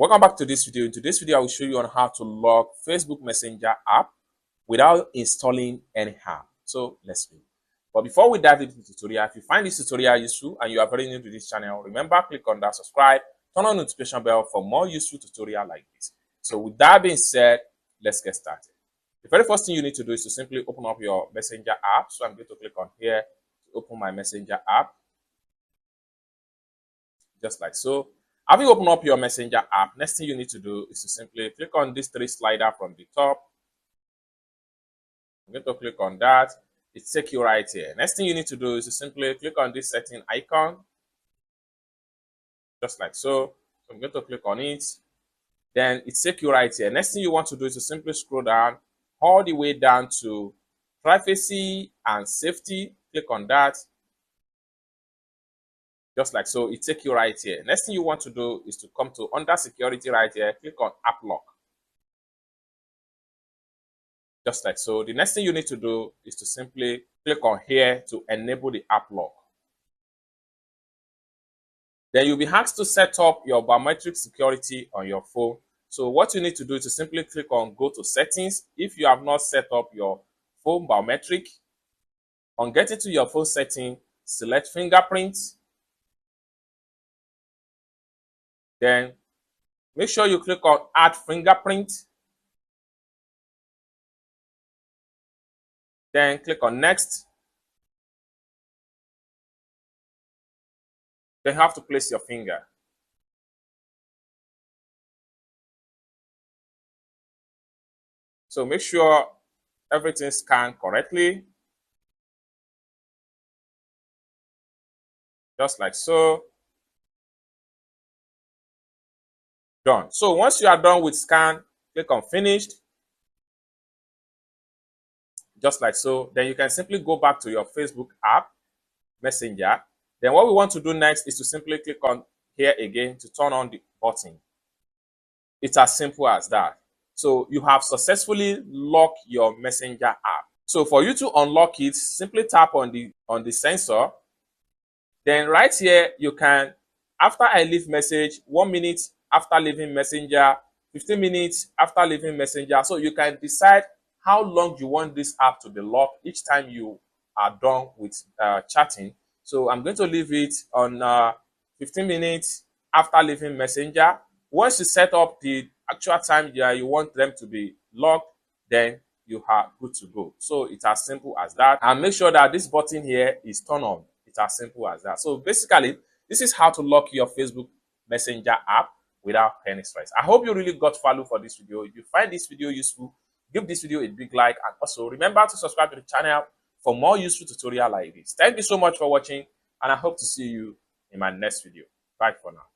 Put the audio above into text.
Welcome back to this video. In today's video, I will show you on how to lock Facebook Messenger app without installing any app. So let's begin. But before we dive into the tutorial, if you find this tutorial useful and you are very new to this channel, remember, click on that subscribe, turn on the notification bell for more useful tutorial like this. So with that being said, let's get started. The very first thing you need to do is to simply open up your Messenger app. So I'm going to click on here to open my Messenger app. Just like so. Having opened up your Messenger app, next thing you need to do is to simply click on this three slider from the top. I'm going to click on that. It takes you right here. Next thing you need to do is to simply click on this setting icon. Just like so. So I'm going to click on it. Then it takes you right here. Next thing you want to do is to simply scroll down all the way down to privacy and safety. Click on that. Just like so, it takes you right here. Next thing you want to do is to come to under security right here, click on app lock. Just like so. The next thing you need to do is to simply click on here to enable the app lock. Then you'll be asked to set up your biometric security on your phone. So what you need to do is to simply click on go to settings. If you have not set up your phone biometric, on getting to your phone setting, select fingerprint. Then make sure you click on add fingerprint. Then click on next. Then you have to place your finger. So make sure everything scanned correctly. Just like so. Done. So once you are done with scan, click on finished. Just like so. Then you can simply go back to your Facebook app, Messenger. Then what we want to do next is to simply click on here again to turn on the button. It's as simple as that. So you have successfully locked your Messenger app. So for you to unlock it, simply tap on the sensor. Then right here, you can, after I leave message, 1 minute after leaving Messenger, 15 minutes after leaving Messenger. So you can decide how long you want this app to be locked each time you are done with chatting. So I'm going to leave it on 15 minutes after leaving Messenger. Once you set up the actual time you want them to be locked, then you are good to go. So it's as simple as that. And make sure that this button here is turned on. It's as simple as that. So basically, this is how to lock your Facebook Messenger app without any stress. I hope you really got value for this video. If you find this video useful, give this video a big like, and also remember to subscribe to the channel for more useful tutorial like this. Thank you so much for watching, and I hope to see you in my next video. Bye for now.